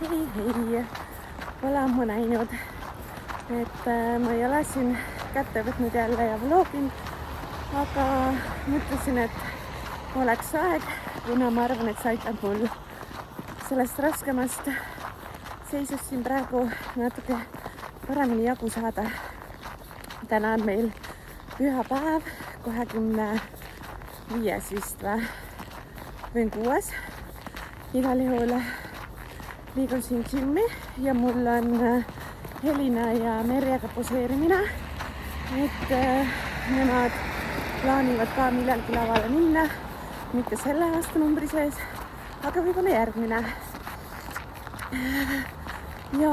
Hei, pole ammu näinud, et ma ei ole siin kätte võtnud jälle ja vlogin, aga mõtlesin, et oleks aeg, kuna ma arvan, et see aitab mul sellest raskemast seisust siin praegu natuke paremini jagu saada. Täna on meil pühapäev, 25. vist või 6. Igal juhul liigun siin gymmi ja mul on Helina ja Merjega poseerimine, et nemad plaanivad ka millalgi lavale minna, mitte selle aasta numbri sees, aga võib-olla järgmine. Ja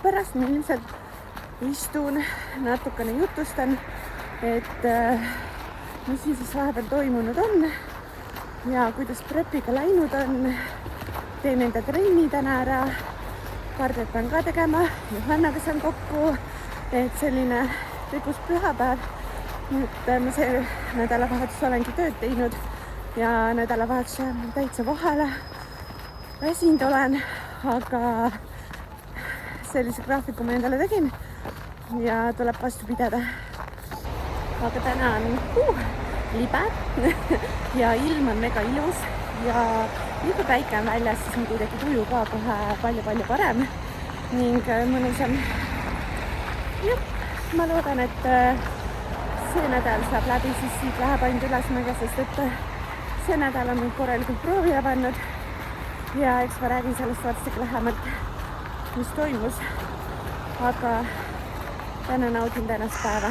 pärast ma ilmselt istun, natukene jutustan, et mis siin siis vahepeal toimunud on ja kuidas prepiga läinud on. Teen enda trenni täna ära, kardiot pean ka tegema, Johannaga saan kokku, et selline tegus pühapäev. Nüüd ma see nädalavahetus olengi tööd teinud ja nädalavahetus täitsa vahele väsinud olen, aga sellise graafiku ma endale tegin ja tuleb vastu pidada. Aga täna on libe ja ilm on mega ilus ja nii kui päike on väljas, siis on kuidagi tuju ka kohe palju parem ning mõnusam. Jah, ma loodan, et see nädal saab läbi, siis siit läheb ainult ülesmäge, sest et see nädal on mind korralikult proovile pannud ja eks ma räägin sellest varsti lähemalt, mis toimus, aga täna naudin tänast päeva.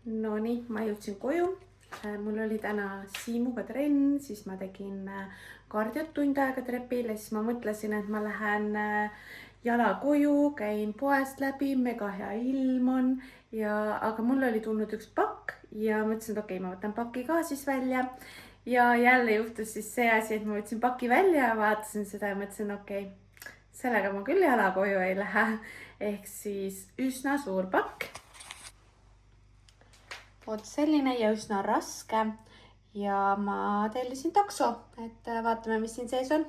Nonii, ma jõudsin koju. Mul oli täna Siimuga trenn, siis ma tegin kardiot tund aega trepil ja siis ma mõtlesin, et ma lähen jala koju, käin poest läbi, mega hea ilm on aga mul oli tulnud üks pakk ja mõtlesin, et okei, ma võtan paki ka siis välja ja jälle juhtus siis see asi, et ma võtsin paki välja ja vaatasin seda ja mõtlesin, okei, sellega ma küll jala koju ei lähe, ehk siis üsna suur pakk. Vot selline ja üsna raske ja ma tellisin takso, et vaatame, mis siin sees on.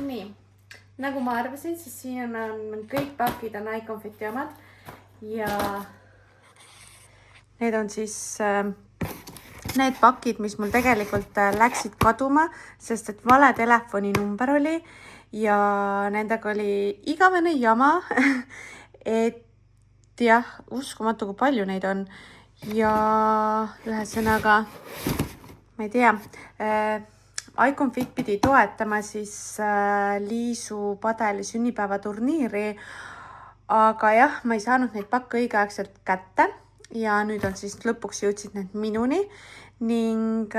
Nii, nagu ma arvasin, siis siin on kõik pakid on iComfiti omad ja need on siis need pakid, mis mul tegelikult läksid kaduma, sest et vale telefoninumber oli ja nendega oli igavene jama, et jah, uskumatu, kui palju neid on ja ühesõnaga, ma ei tea, iComfit pidi toetama siis Liisu Padeli sünnipäevaturniiri, aga jah, ma ei saanud neid pakke õigeaegselt kätte ja nüüd on siis lõpuks jõudsid need minuni ning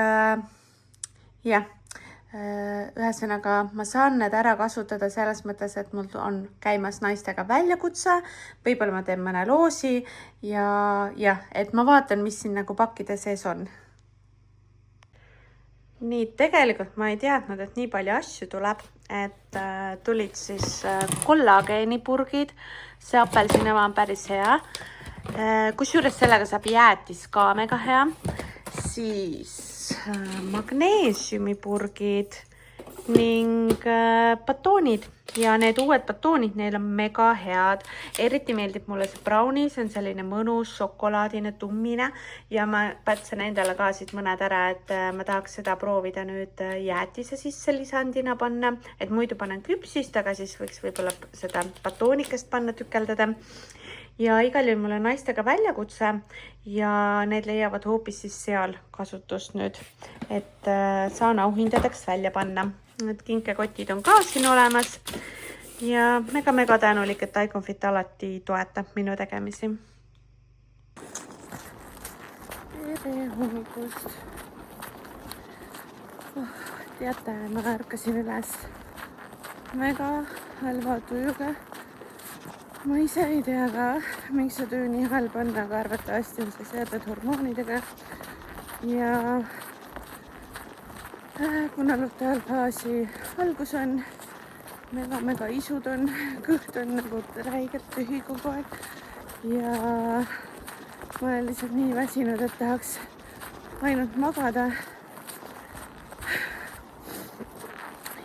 jah, ühesõnaga ma saan need ära kasutada selles mõttes, et mul on käimas naistega väljakutse, võib-olla ma teen mõne loosi ja jah, et ma vaatan, mis siin nagu pakkide sees on. Nii, tegelikult ma ei teadnud, et nii palju asju tuleb, et tulid siis kollageenipurgid, see apelsinava on päris hea, kusjuures sellega saab jäätis ka mega hea, siis magneesiumipurgid ning batoonid ja need uued batoonid, neil on mega head, eriti meeldib mulle see brownie, see on selline mõnus šokolaadine tummine ja ma pätsen endale ka siit mõned ära, et ma tahaks seda proovida nüüd jäätise sisse lisandina panna, et muidu panen küpsist, aga siis võiks võib-olla seda batoonikest panna tükeldada. Ja igal juhul mul on naistega väljakutse ja need leiavad hoopis siis seal kasutust nüüd, et saan auhindadeks välja panna. Need kinkekotid on ka siin olemas ja mega tänulik, et Iconfit alati toetab minu tegemisi. Tere hommikust. Teate, ma ärkasin üles mega halva tujuga. Ma ise ei tea ka, miks see töö nii halb on, aga arvatavasti on see seotud hormoonidega. Ja kuna lutealfaasi algus on, mega isud on, kõht on nagu räigelt tühi kogu aeg. Ja ma olen lihtsalt nii väsinud, et tahaks ainult magada.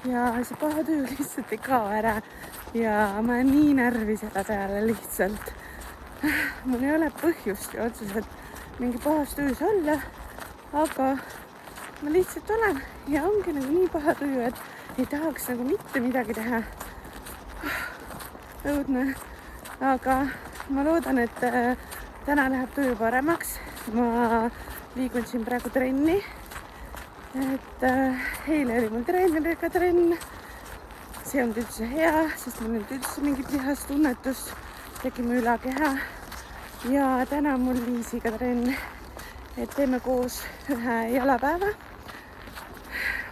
Ja see paha töö lihtsalt ei kao ära. Ja ma olen nii närvi selle peale lihtsalt. Mul ei ole põhjust ja otseselt mingi pahas töös olla, aga ma lihtsalt olen ja ongi nagu nii paha tuju, et ei tahaks nagu mitte midagi teha. Õudne. Aga ma loodan, et täna läheb tuju paremaks. Ma liigun siin praegu trenni. Et eile oli mul treeneriga trenn. See on üldse hea, sest mul nüüd üldse mingit lihastunnetust, tegime ülakeha ja täna mul Liisiga trenn, et teeme koos ühe jalapäeva.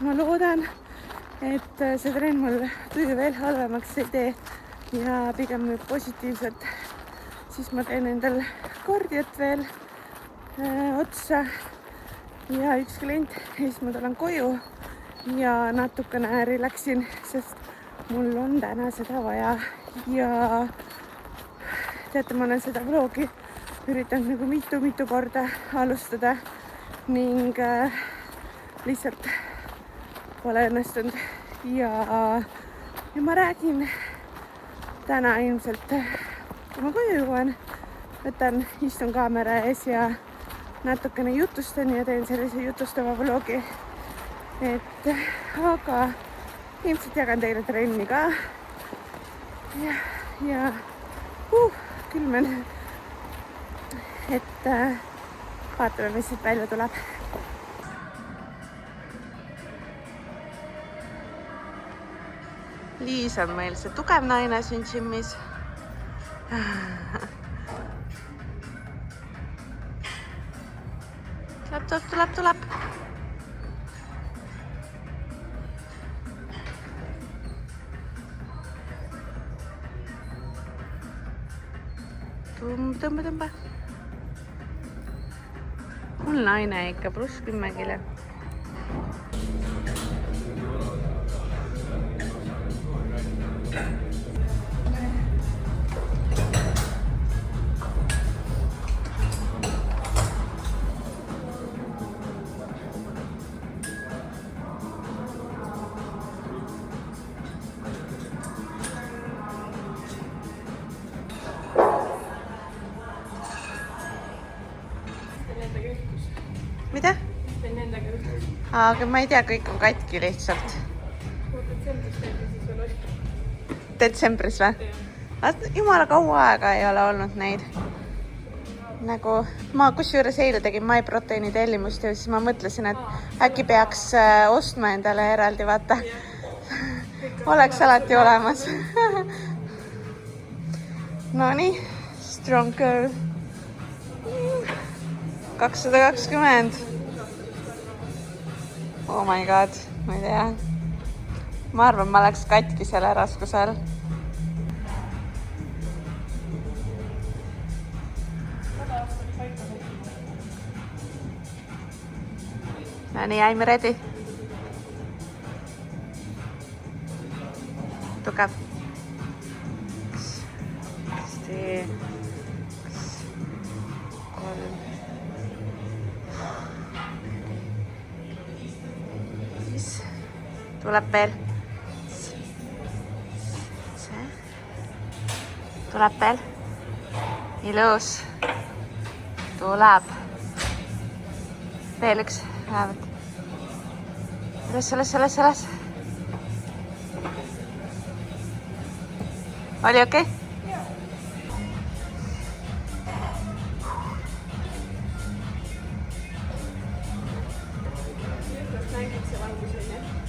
Ma loodan, et see trenn mul tuju veel halvemaks ei tee ja pigem nüüd positiivselt. Siis ma teen endal kardiot veel otsa ja üks klient ja siis ma tulen koju ja natukene relaxin, sest mul on täna seda vaja ja teate, ma olen seda vlogi üritanud nagu mitu korda alustada ning lihtsalt pole õnnestunud ja ma räägin täna ilmselt, kui ma koju jõuan, istun kaamera ees ja natukene jutustan ja teen sellise jutustava vlogi, et aga ilmselt jagan teile trenni ka ja külmen, et vaatame, mis siit välja tuleb. Liis on meil see tugev naine siin gymmis. Tuleb. Tõmba. Mul naine ikka +10 kilo. Mida? Teen nendega üht. Aga ma ei tea, kõik on katki lihtsalt. Detsembris või? Jumala kaua aega ei ole olnud neid. Nagu ma kusjuures eile tegin MyProteini tellimust ja siis ma mõtlesin, et äkki peaks ostma endale eraldi, vaata. Oleks alati olemas. No nii, strong girl. 220. Oh my god, ma ei tea. Ma arvan, ma läks katki selle raskusel. No nii, I'm ready. tugev. hästi. 3. 5. tuleb veel. tuleb veel. Ilus. tuleb. Veel üks. Lähevad. Üles. Oli okei?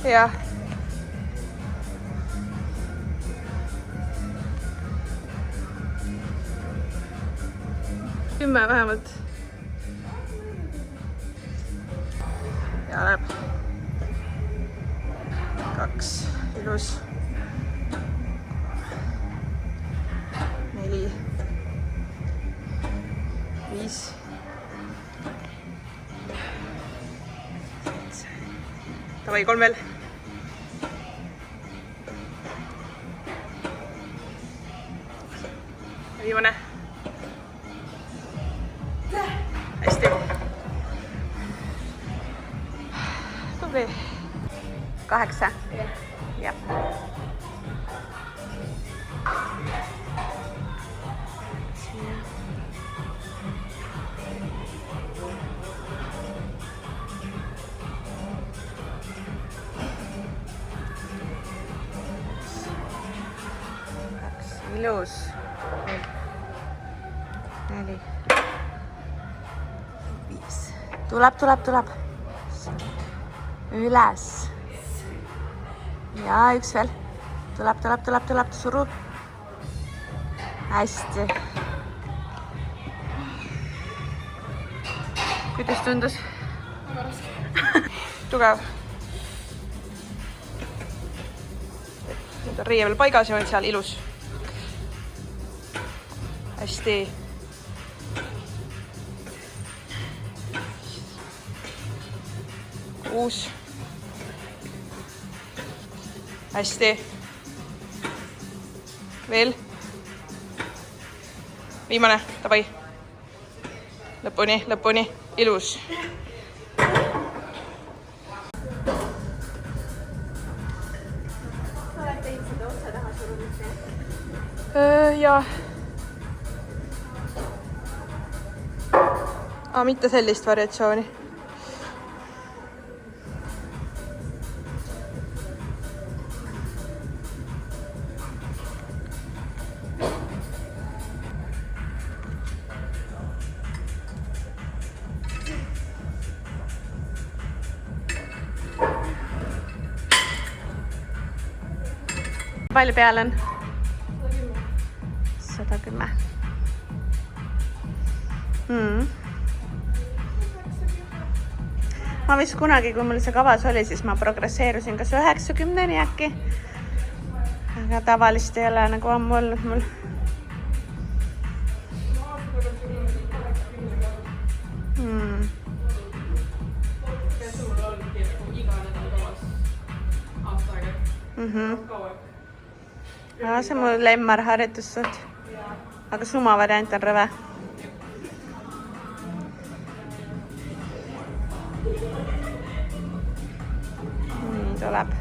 Jah. Kümme vähemalt. Ja läheb. 2. Ilus. 4. 5. 7. Davai, 3 veel. Viimane. Hästi. Tubli. 8. Jah. Ilus. 4. 5. Tuleb. Üles. Ja üks veel. Tuleb. Suru. Hästi. Kuidas tundus? Tugev. Nüüd on riie veel paigas ja oled seal ilus. Hästi. 6. Hästi. Veel. Viimane, davai. Lõpuni. Ilus. Oled teinud seda otsa taha surumist? Jaa. Mitte sellist variatsiooni. Palju peal on? 110. Ma vist kunagi, kui mul see kavas oli, siis ma progresseerusin kas 90-ni äkki. Aga tavalist ei ole nagu ammu olnud mul. Ja, see on mul lemmarharjutus suht. Aga suma variant on rõve. Nii tuleb.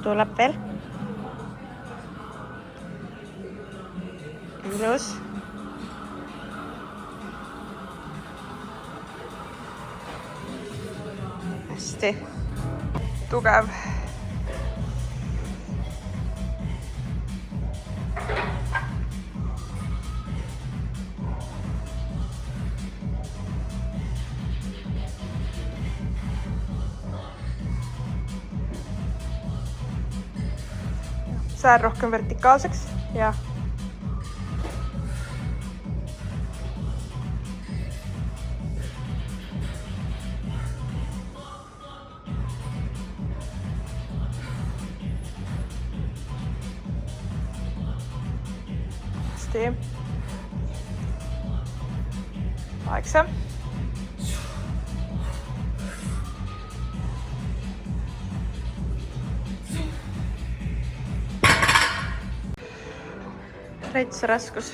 Tuleb veel. Ilus. Hästi. Tugev. Sään rohkem vertikaalseks ja hästi. 8. Rets raskus.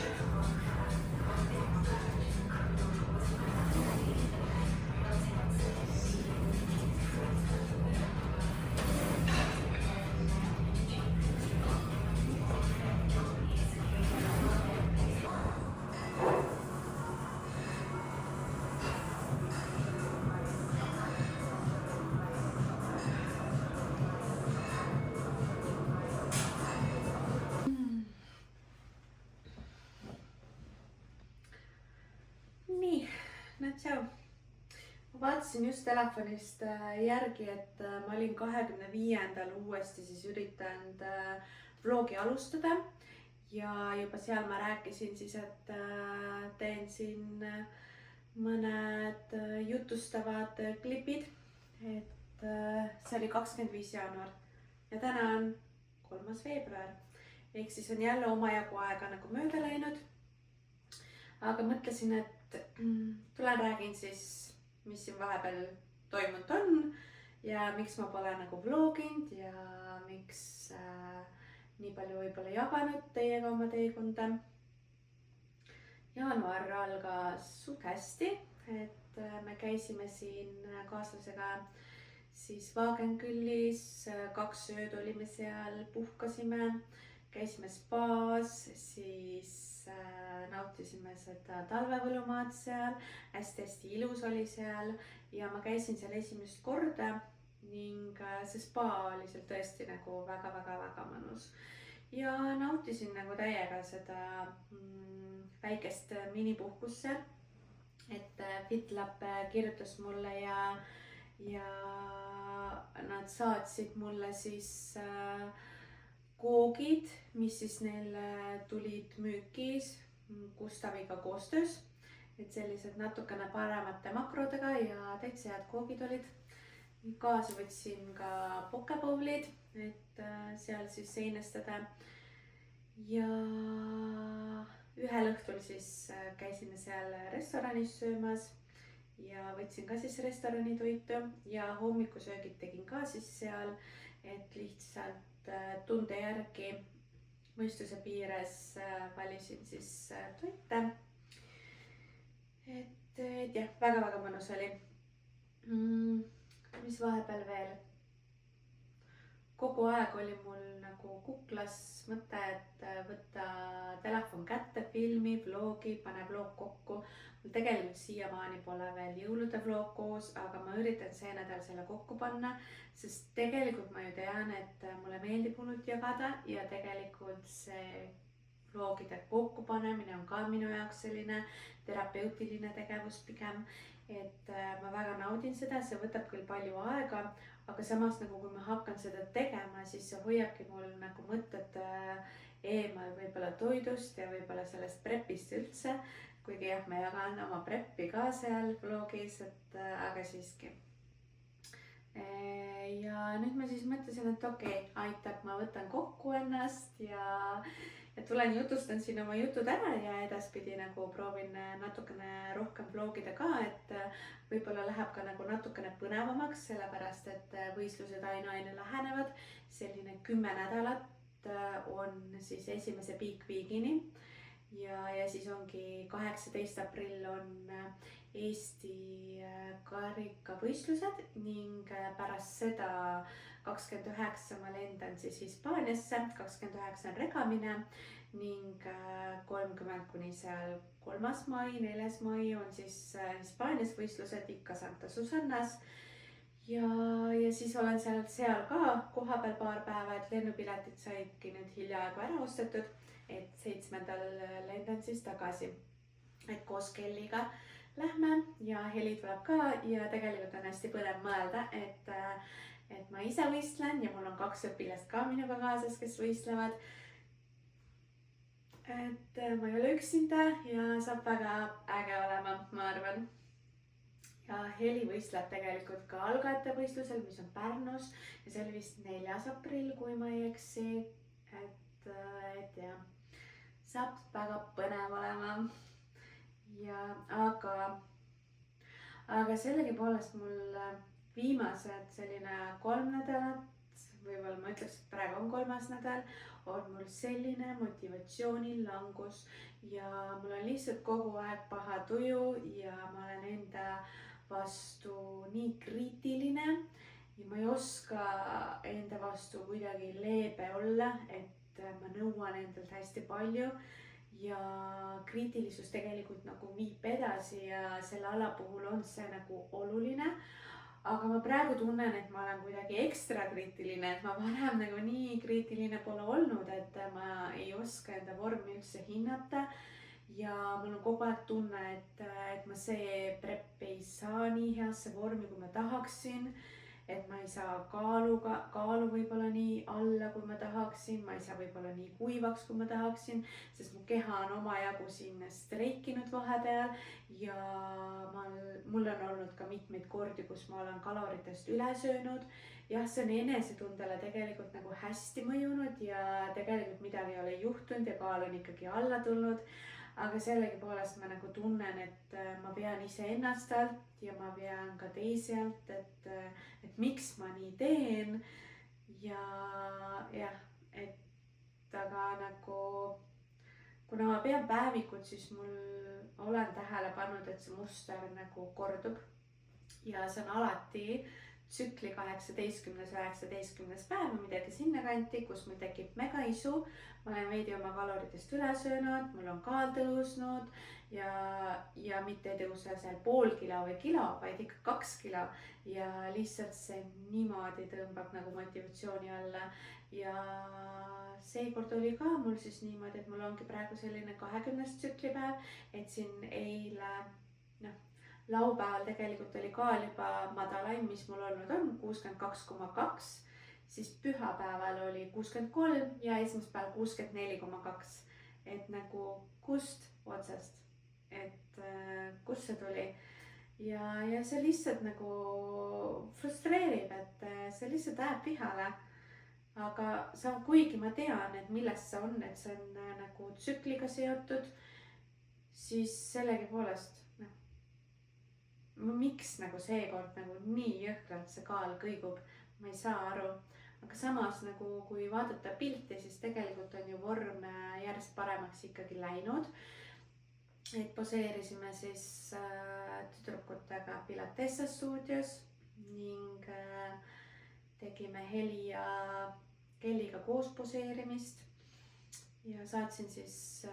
Nii, tšau. Ma vaatasin just telefonist järgi, et ma olin 25. uuesti siis üritanud vlogi alustada ja juba seal ma rääkisin siis, et teen siin mõned jutustavad klipid, et see oli 25. jaanuar ja täna on 3. veebruar ehk siis on jälle omajagu aega nagu mööda läinud. Aga mõtlesin, et tulen räägin siis, mis siin vahepeal toimunud on ja miks ma pole nagu vloginud ja miks nii palju võib-olla jaganud teiega oma teekonda. Jaanuar algas suht hästi, et me käisime siin kaaslasega siis Wagenkülis, 2 ööd olime seal, puhkasime, käisime spaas, siis nautisime seda talvevõlumaad seal, hästi ilus oli seal ja ma käisin seal esimest korda ning see spa oli seal tõesti nagu väga mõnus ja nautisin nagu täiega seda väikest minipuhkust seal, et FitLab kirjutas mulle ja nad saatsid mulle siis koogid, mis siis neil tulid müükis Gustaviga koostöös, et sellised natukene paremate makrodega ja täitsa head koogid olid. Kaasa võtsin ka pokebowlid, et seal siis seinestada ja ühel õhtul siis käisime seal restoranis söömas ja võtsin ka siis restorani toitu ja hommikusöögid tegin ka siis seal, et lihtsalt tunde järgi mõistuse piires valisin siis toite. Et jah, väga mõnus oli. Mis vahepeal veel? Kogu aeg oli mul nagu kuklas mõte, et võtta telefon kätte, filmi, vlogi, pane vlog kokku. Mul tegelikult siiamaani pole veel jõulude vlog koos, aga ma üritan see nädal selle kokku panna, sest tegelikult ma ju tean, et mulle meeldib hullult jagada ja tegelikult see vlogide kokkupanemine on ka minu jaoks selline terapeutiline tegevus pigem, et ma väga naudin seda, see võtab küll palju aega, aga samas nagu kui ma hakkan seda tegema, siis see hoiabki mul nagu mõtted eemal võib-olla toidust ja võib-olla sellest prepist üldse, kuigi jah, ma jagan oma preppi ka seal vlogis, et aga siiski. Ja nüüd ma siis mõtlesin, et okei, aitab, ma võtan kokku ennast ja tulen jutustan siin oma jutud ära ja edaspidi nagu proovin natukene rohkem vlogida ka, et võib-olla läheb ka nagu natukene põnevamaks, sellepärast et võistlused aina lähenevad. Selline 10 nädalat on siis esimese Peak Weekini ja siis ongi 18. aprill on Eesti karikavõistlused ning pärast seda 29 ma lendan siis Hispaaniasse, 29 on regamine ning 30 kuni seal 3. mai, 4. mai on siis Hispaanias võistlused ikka Santa Susannas ja siis olen seal ka kohapeal paar päeva, et lennupiletid saidki nüüd hiljaaegu ära ostetud, et 7. lendan siis tagasi, et koos Kelliga lähme ja Heli tuleb ka ja tegelikult on hästi põnev mõelda, et ma ise võistlen ja mul on 2 õpilast ka minuga kaasas, kes võistlevad. Et ma ei ole üksinda ja saab väga äge olema, ma arvan. Ja Heli võistleb tegelikult ka algajate võistlusel, mis on Pärnus ja see oli vist 4. aprill, kui ma ei eksi. Et jah, saab väga põnev olema. Ja aga sellegipoolest mul viimased selline 3 nädalat, võib-olla ma ütleks, et praegu on 3. nädal, on mul selline motivatsioonilangus ja mul on lihtsalt kogu aeg paha tuju ja ma olen enda vastu nii kriitiline ja ma ei oska enda vastu kuidagi leebe olla, et ma nõuan endalt hästi palju ja kriitilisus tegelikult nagu viib edasi ja selle ala puhul on see nagu oluline. Aga ma praegu tunnen, et ma olen kuidagi ekstra kriitiline, et ma varem nagu nii kriitiline pole olnud, et ma ei oska enda vormi üldse hinnata. Ja mul on kogu aeg tunne, et ma see prep ei saa nii heasse vormi, kui ma tahaksin. Et ma ei saa kaalu võib-olla nii alla, kui ma tahaksin. Ma ei saa võib-olla nii kuivaks, kui ma tahaksin, sest mu keha on omajagu siin streikinud vahepeal ja mul on olnud ka mitmeid kordi, kus ma olen kaloritest üle söönud. Jah, see on enesetundele tegelikult nagu hästi mõjunud ja tegelikult midagi ei ole juhtunud ja kaal on ikkagi alla tulnud. Aga sellegipoolest ma nagu tunnen, et ma pean iseennast alt ja ma pean ka teisi alt, et miks ma nii teen. Ja jah, et aga nagu, kuna ma pean päevikut, siis olen tähele pannud, et see muster nagu kordub. Ja see on alati tsükli 18. 19. päev või midagi sinna kanti, kus mul tekib megaisu. Ma olen veidi oma kaloritest üle söönud, mul on kaal tõusnud ja mitte ei tõuse seal pool kilo või kilo, vaid ikka 2 kilo. Ja lihtsalt see niimoodi tõmbab nagu motivatsiooni alla. Ja seekord oli ka mul siis niimoodi, et mul ongi praegu selline 20. tsüklipäev, et siin eile, laupäeval tegelikult oli kaal juba madalaim, mis mul olnud on, 62,2, siis pühapäeval oli 63 ja esmaspäeval 64,2. Et nagu kust otsast, et kust see tuli. Ja see lihtsalt nagu frustreerib, et see lihtsalt läheb vihale. Aga kuigi ma tean, et millest see on, et see on nagu tsükliga seotud, siis sellegipoolest miks nagu seekord nagu nii jõhkralt see kaal kõigub, ma ei saa aru. Aga samas nagu kui vaadata pilti, siis tegelikult on ju vorm järjest paremaks ikkagi läinud. Et poseerisime siis tüdrukutega Pilatesse stuudios ning tegime Heli ja Kelliga koos poseerimist. Ja saatsin siis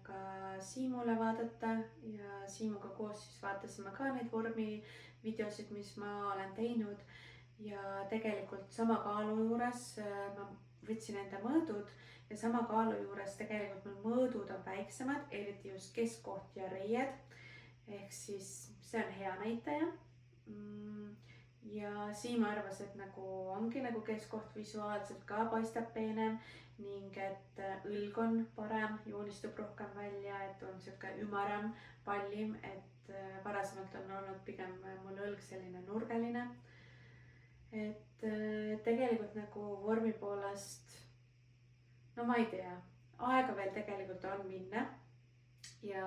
ka Siimule vaadata ja Siimuga koos siis vaatasime ka neid vormi videosid, mis ma olen teinud. Ja tegelikult sama kaalu juures ma võtsin enda mõõdud ja sama kaalu juures tegelikult mul mõõdud on väiksemad, eriti just keskkoht ja reied. Ehk siis see on hea näitaja. Ja Siim arvas, et nagu ongi nagu keskkoht visuaalselt ka paistab peenem ning et õlg on parem, joonistub rohkem välja, et on siuke ümaram, pallim, et varasemalt on olnud pigem mul õlg selline nurgeline. Et tegelikult nagu vormi poolest, no ma ei tea, aega veel tegelikult on minna. Ja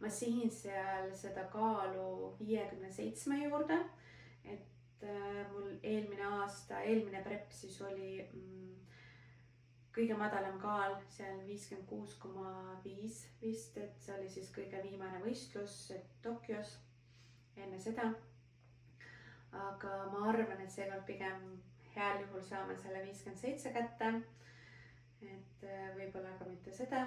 ma sihin seal seda kaalu 57 juurde. Et mul eelmine prep siis oli kõige madalam kaal seal 56,5 vist, et see oli siis kõige viimane võistlus Tokyos enne seda. Aga ma arvan, et seekord pigem heal juhul saame selle 57 kätte. Et võib-olla ka mitte seda,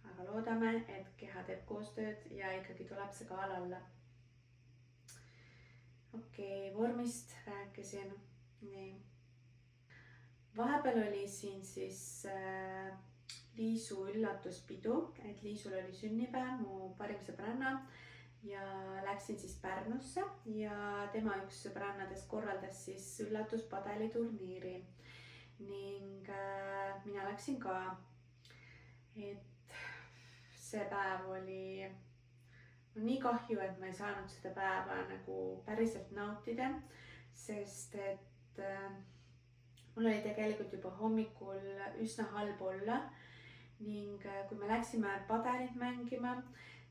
aga loodame, et keha teeb koostööd ja ikkagi tuleb see kaal alla. Okei, vormist rääkisin. Nii. Vahepeal oli siin siis Liisu üllatuspidu, et Liisul oli sünnipäev, mu parim sõbranna ja läksin siis Pärnusse ja tema üks sõbrannadest korraldas siis üllatuspadeliturniiri ning mina läksin ka. Et see päev oli nii kahju, et ma ei saanud seda päeva nagu päriselt nautida, sest et mul oli tegelikult juba hommikul üsna halb olla ning kui me läksime padelit mängima,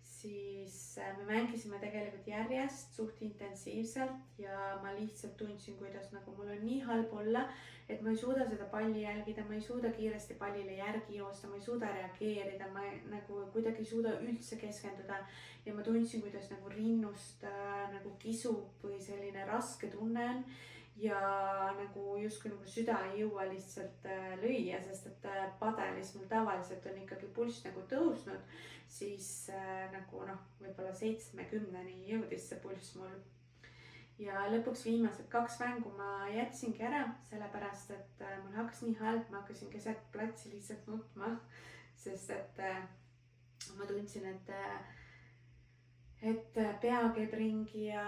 siis me mängisime tegelikult järjest suht intensiivselt ja ma lihtsalt tundsin, kuidas nagu mul on nii halb olla, et ma ei suuda seda palli jälgida, ma ei suuda kiiresti pallile järgi joosta, ma ei suuda reageerida, ma nagu kuidagi ei suuda üldse keskenduda ja ma tundsin, kuidas nagu rinnust nagu kisub või selline raske tunne on ja nagu justkui nagu süda ei jõua lihtsalt lüüa, sest et padelis mul tavaliselt on ikkagi pulss nagu tõusnud, siis nagu võib-olla 70-ni jõudis see pulss mul. Ja lõpuks viimased 2 mängu ma jätsingi ära, sellepärast et mul hakkas nii halb, ma hakkasin keset platsi lihtsalt nutma, sest et ma tundsin, et pea käib ringi ja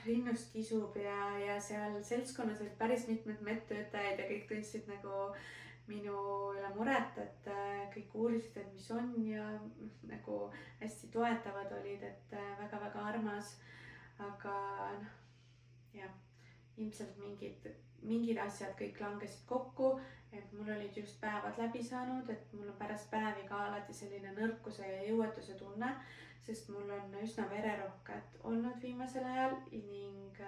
rinnust kisub ja seal seltskonnas olid päris mitmed medtöötajad ja kõik tundsid nagu minu üle muret, et kõik uurisid, et mis on ja nagu hästi toetavad olid, et väga-väga armas, aga jah, ilmselt mingid asjad kõik langesid kokku, et mul olid just päevad läbi saanud, et mul on pärast päevi ka alati selline nõrkuse ja jõuetuse tunne, sest mul on üsna vererohked olnud viimasel ajal ning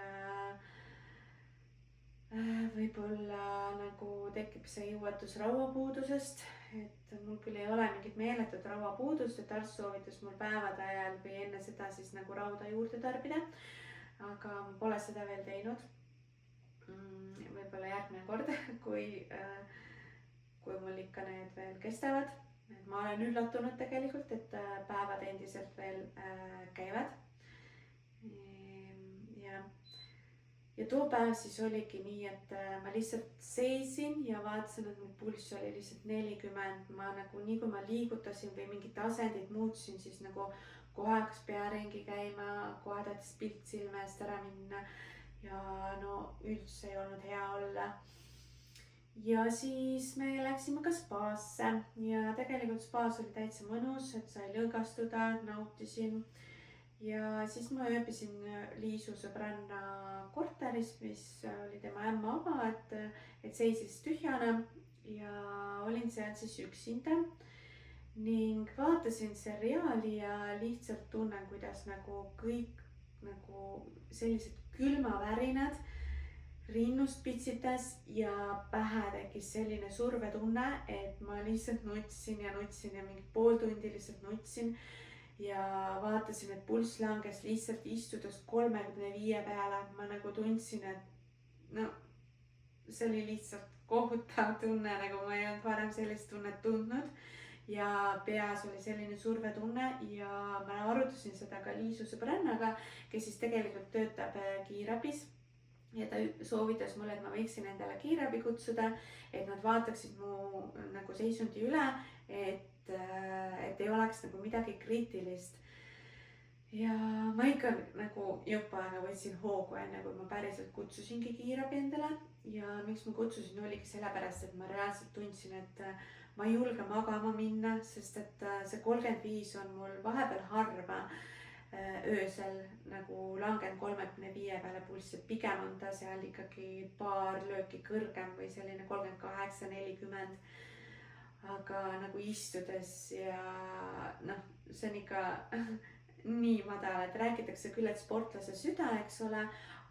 võib-olla nagu tekib see jõuetus rauapuudusest, et mul küll ei ole mingit meeletut rauapuudust, et arst soovitas mul päevade ajal või enne seda siis nagu rauda juurde tarbida, aga ma pole seda veel teinud. Võib-olla järgmine kord, kui mul ikka need veel kestavad. Ma olen üllatunud tegelikult, et päevad endiselt veel käivad. Ja too päev siis oligi nii, et ma lihtsalt seisin ja vaatasin, et mu pulss oli lihtsalt 40. Ma nagu nii kui ma liigutasin või mingit asendit muutsin, siis nagu kohe hakkas pea ringi käima, kohe tahtis pilt silme eest ära minna ja üldse ei olnud hea olla. Ja siis me läksime ka spaasse ja tegelikult spaas oli täitsa mõnus, et sai lõõgastuda, nautisin. Ja siis ma ööbisin Liisu sõbranna korteris, mis oli tema ämma oma, et seisis tühjana ja olin seal siis üksinda ning vaatasin seriaali ja lihtsalt tunnen, kuidas nagu kõik nagu sellised külmavärinad rinnust pitsitas ja pähe tekkis selline survetunne, et ma lihtsalt nutsin ja mingi pool tundi lihtsalt nutsin ja vaatasin, et pulss langes lihtsalt istudes 35 peale. Ma nagu tundsin, et see oli lihtsalt kohutav tunne, nagu ma ei olnud varem sellist tunnet tundnud ja peas oli selline survetunne ja ma arutasin seda ka Liisu sõbrannaga, kes siis tegelikult töötab kiirabis ja ta soovitas mulle, et ma võiksin endale kiirabi kutsuda, et nad vaataksid mu nagu seisundi üle, et ei oleks nagu midagi kriitilist. Ja ma ikka nagu jupp aega võtsin hoogu enne, kui ma päriselt kutsusingi kiirabi endale ja miks ma kutsusin oligi sellepärast, et ma reaalselt tundsin, et ma ei julge magama minna, sest et see 35 on mul vahepeal harva öösel nagu langen 35 peale pulss, et pigem on ta seal ikkagi paar lööki kõrgem või selline 38-40. Aga nagu istudes ja see on ikka nii madal, et räägitakse küll, et sportlase süda, eks ole,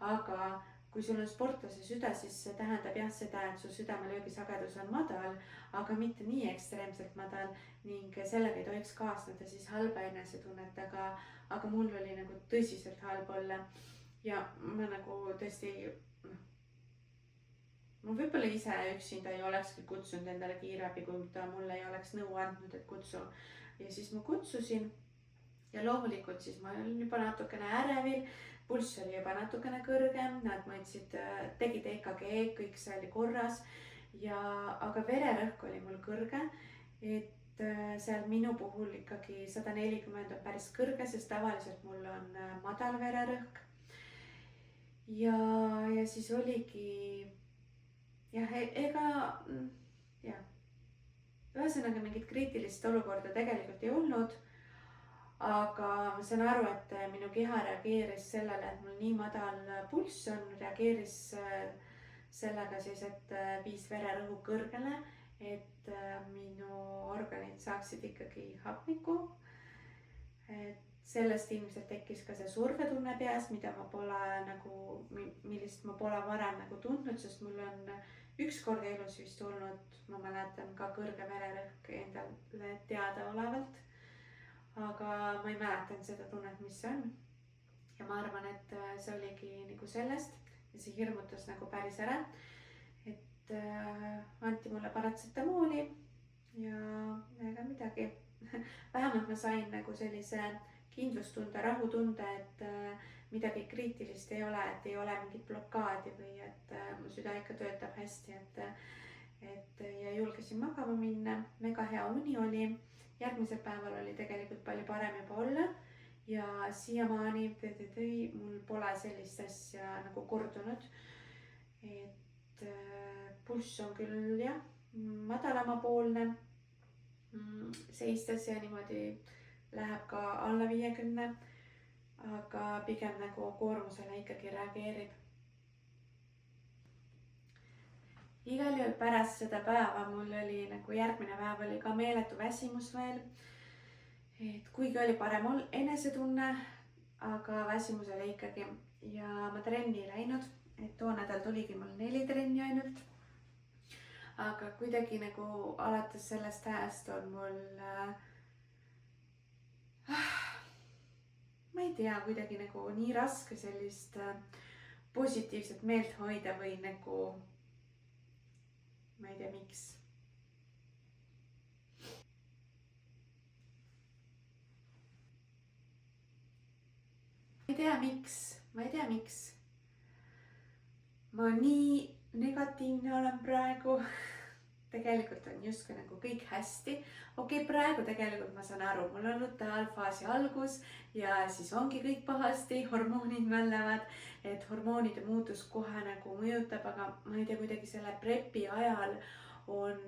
aga kui sul on sportlase süda, siis see tähendab jah seda, et su südamelöögisagedus on madal, aga mitte nii ekstreemselt madal ning sellega ei tohiks kaasneda siis halba enesetunnet, aga mul oli nagu tõsiselt halb olla ja ma nagu tõesti, ma võib-olla ise üksinda ei olekski kutsunud endale kiirabi, kui ta mulle ei oleks nõu andnud, et kutsu. Ja siis ma kutsusin ja loomulikult siis ma olin juba natukene ärevil, pulss oli juba natukene kõrgem, nad mõtlesid, tegid EKG, kõik see oli korras aga vererõhk oli mul kõrge, et seal minu puhul ikkagi 140 on päris kõrge, sest tavaliselt mul on madal vererõhk. Ja siis oligi ühesõnaga mingit kriitilist olukorda tegelikult ei olnud. Aga ma saan aru, et minu keha reageeris sellele, et mul nii madal pulss on, reageeris sellega siis, et viis vererõhu kõrgele, et minu organid saaksid ikkagi hapnikku. Et sellest ilmselt tekkis ka see survetunne peas, mida ma pole nagu, millist ma pole varem nagu tundnud, sest mul on üks kord elus vist olnud, ma mäletan ka kõrge vererõhk endale teadaolevalt. Aga ma ei mäletanud seda tunnet, mis see on. Ja ma arvan, et see oligi nagu sellest ja see hirmutas nagu päris ära. Et anti mulle paratsetamooli ja ega midagi. Vähemalt ma sain nagu sellise kindlustunde, rahutunde, et midagi kriitilist ei ole, et ei ole mingit blokaadi või et mu süda ikka töötab hästi, et ja julgesin magama minna. Mega hea uni oli. Järgmisel päeval oli tegelikult palju parem juba olla ja siiamaani mul pole sellist asja nagu kordunud. Et pulss on küll jah, madalamapoolne seistes ja niimoodi läheb ka alla 50, aga pigem nagu koormusele ikkagi reageerib. Igal juhul pärast seda päeva mul oli nagu järgmine päev oli ka meeletu väsimus veel. Et kuigi oli parem enesetunne, aga väsimus oli ikkagi ja ma trenni ei läinud, et too nädal tuligi mul 4 trenni ainult. Aga kuidagi nagu alates sellest ajast on mul ma ei tea, kuidagi nagu nii raske sellist positiivset meelt hoida või nagu ma ei tea, miks. Ma ei tea, miks. Ma nii negatiivne olen praegu. Tegelikult on justkui nagu kõik hästi. Okei, praegu tegelikult ma saan aru, mul on lutealfaasi algus ja siis ongi kõik pahasti, hormoonid möllavad, et hormoonide muutus kohe nagu mõjutab, aga ma ei tea, kuidagi selle prepi ajal on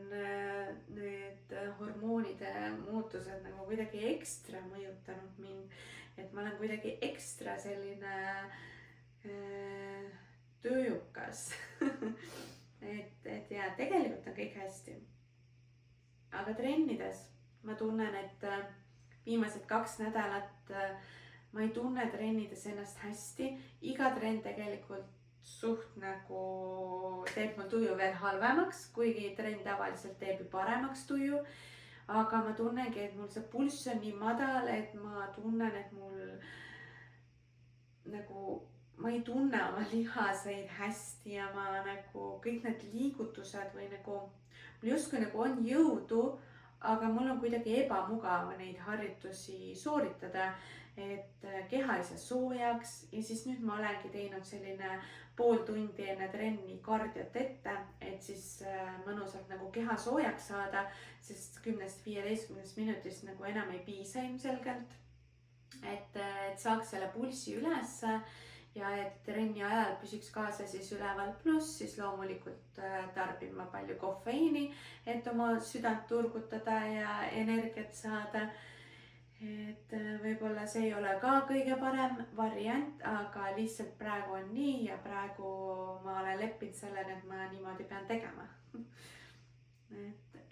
need hormoonide muutused nagu kuidagi ekstra mõjutanud mind, et ma olen kuidagi ekstra selline tööjukas. Et ja tegelikult on kõik hästi. Aga trennides ma tunnen, et viimased 2 nädalat ma ei tunne trennides ennast hästi. Iga trenn tegelikult suht nagu teeb mul tuju veel halvemaks, kuigi trenn tavaliselt teeb ju paremaks tuju. Aga ma tunnengi, et mul see pulss on nii madal, et ma tunnen, et mul nagu ma ei tunne oma lihaseid hästi ja ma nagu kõik need liigutused või nagu mul justkui nagu on jõudu, aga mul on kuidagi ebamugav neid harjutusi sooritada, et keha ei saa soojaks ja siis nüüd ma olengi teinud selline pool tundi enne trenni kardiot ette, et siis mõnusalt nagu keha soojaks saada, sest 10-15 minutist nagu enam ei piisa ilmselgelt, et saaks selle pulssi ülesse. Ja et trenni ajal püsiks kaasa siis üleval, pluss siis loomulikult tarbin ma palju kofeiini, et oma südant turgutada ja energiat saada. Et võib-olla see ei ole ka kõige parem variant, aga lihtsalt praegu on nii ja praegu ma olen leppinud sellega, et ma niimoodi pean tegema.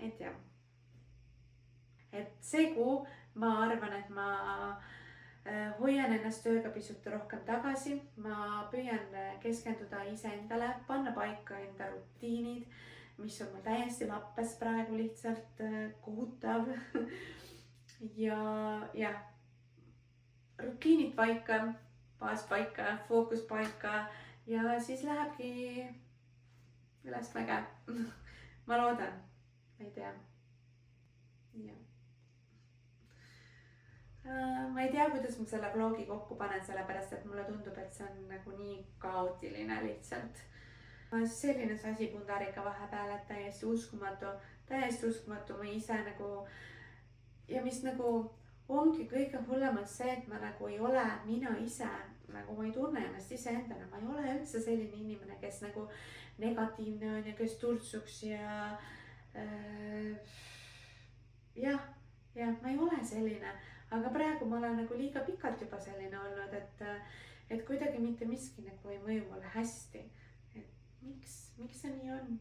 Et jah. Et see kuu ma arvan, et ma hoian ennast tööga pisut rohkem tagasi. Ma püüan keskenduda iseendale, panna paika enda rutiinid, mis on mul täiesti lappes praegu lihtsalt kohutav. Ja rutiinid paika, baas paika, fookus paika ja siis lähebki ülesmäge. Ma loodan, ma ei tea. Ja. Ma ei tea, kuidas ma selle vlogi kokku panen, sellepärast et mulle tundub, et see on nagu nii kaootiline lihtsalt. Selline sasipundarika vahepeal, et täiesti uskumatu. Ma ise nagu ja mis nagu ongi kõige hullemalt see, et ma nagu ei ole mina ise, nagu ma ei tunne ennast iseendana. Ma ei ole üldse selline inimene, kes nagu negatiivne on ja kes turtsuks ja ma ei ole selline. Aga praegu ma olen nagu liiga pikalt juba selline olnud, et kuidagi mitte miski nagu ei mõju mulle hästi. Et miks see nii on?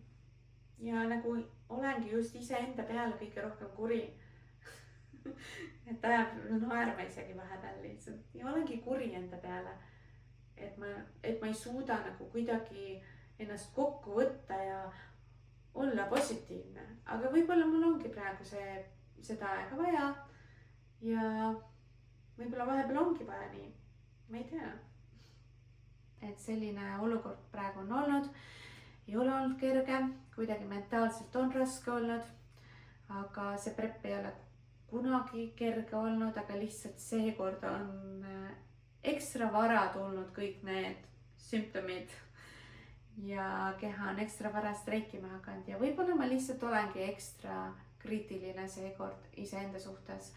Ja nagu olengi just iseenda peale kõige rohkem kuri. et ajab naerma isegi vahepeal lihtsalt ja olengi kuri enda peale. et ma ei suuda nagu kuidagi ennast kokku võtta ja olla positiivne, aga võib-olla mul ongi praegu seda aega vaja ja võib-olla vahepeal ongi vaja nii, ma ei tea. et selline olukord praegu on olnud, ei ole olnud kerge, kuidagi mentaalselt on raske olnud, aga see prep ei ole kunagi kerge olnud, aga lihtsalt seekord on ekstra vara tulnud kõik need sümptomid ja keha on ekstra vara streikima hakanud ja võib-olla ma lihtsalt olengi ekstra kriitiline seekord iseenda suhtes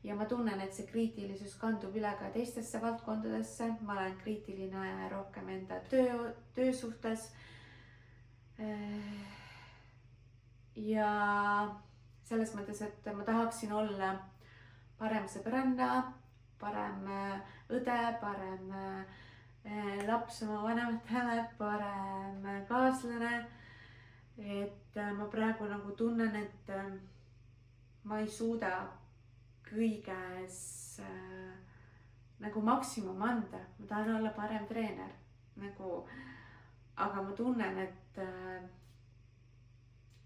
ja ma tunnen, et see kriitilisus kandub üle ka teistesse valdkondadesse. Ma olen kriitiline rohkem enda töö suhtes ja selles mõttes, et ma tahaksin olla parem sõbranna, parem õde, parem laps oma vanematele, parem kaaslane. et ma praegu nagu tunnen, et ma ei suuda kõiges nagu maksimum anda. Ma tahan olla parem treener nagu, aga ma tunnen, et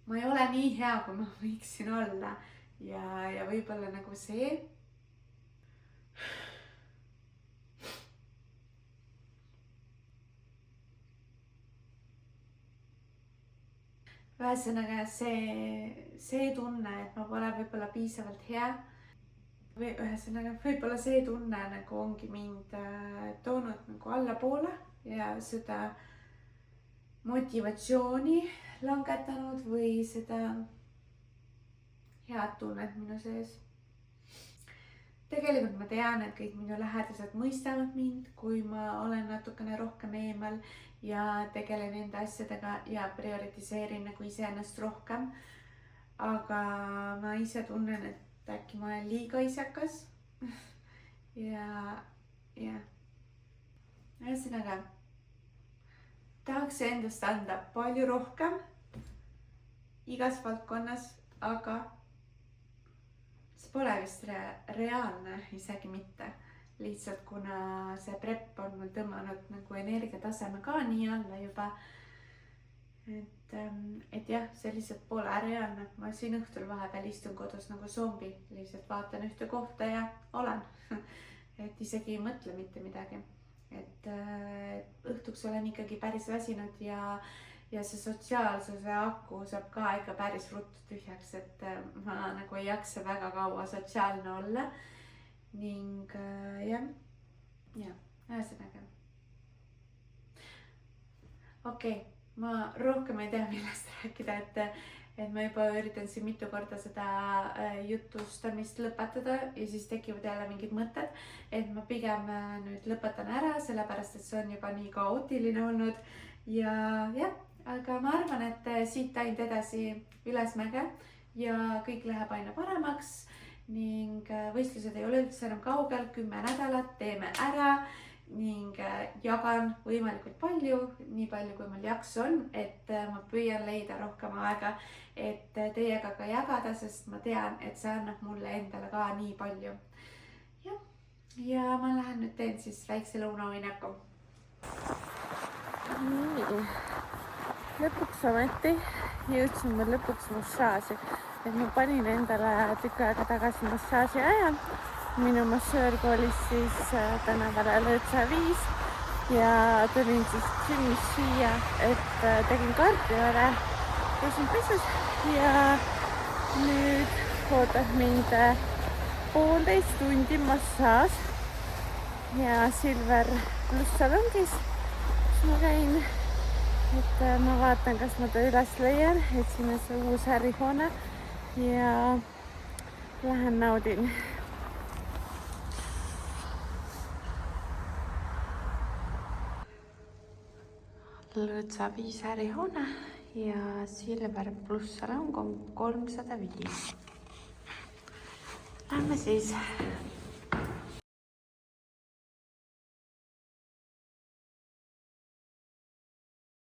ma ei ole nii hea, kui ma võiksin olla ja võib-olla nagu see. Ühesõnaga see tunne, et ma pole võib-olla piisavalt hea. Ühesõnaga võib-olla see tunne nagu ongi mind toonud nagu allapoole ja seda motivatsiooni langetanud või seda head tunnet minu sees. Tegelikult ma tean, et kõik minu lähedased mõistavad mind, kui ma olen natukene rohkem eemal ja tegelen enda asjadega ja prioritiseerin nagu iseennast rohkem. Aga ma ise tunnen, et äkki ma olen liiga isekas ja ühesõnaga tahaks endast anda palju rohkem igas valdkonnas, aga see pole vist reaalne isegi mitte. Lihtsalt kuna see prep on mul tõmmanud nagu energiataseme ka nii alla juba. Et jah, see lihtsalt pole reaalne. Ma siin õhtul vahepeal istun kodus nagu zombi, lihtsalt vaatan ühte kohta ja olen. Et isegi ei mõtle mitte midagi. Et õhtuks olen ikkagi päris väsinud ja see sotsiaalsuse aku saab ka ikka päris ruttu tühjaks, et ma nagu ei jaksa väga kaua sotsiaalne olla. Ning jah, ühesõnaga. Okei, ma rohkem ei tea, millest rääkida, et ma juba üritan siin mitu korda seda jutustamist lõpetada ja siis tekivad jälle mingid mõtted, et ma pigem nüüd lõpetan ära, sellepärast et see on juba nii kaootiline olnud ja jah, aga ma arvan, et siit ainult edasi ülesmäge ja kõik läheb aina paremaks ning võistlused ei ole üldse enam kaugel, 10 nädalat teeme ära ning jagan võimalikult palju, nii palju kui mul jaksu on, et ma püüan leida rohkem aega, et teiega ka jagada, sest ma tean, et see annab mulle endale ka nii palju. Ja ma lähen nüüd teen siis väikse lõunauinaku. Nii, lõpuks ometi jõudsin ma lõpuks massaaži, et ma panin endale tükk aega tagasi massaaži aja. Minu massöör koolis siis tänavale Lõõtsa 5 ja tulin siis gymmis siia, et tegin kardiole, käisin pesus ja nüüd ootab mind 1,5 tundi massaaž ja Silver pluss salongis, kus ma käin, et ma vaatan, kas ma ta üles leian, et siin on see uus ärihoone ja lähen naudin. Lõõtsa 5 ärihoone ja Silver pluss salong on 305. Lähme siis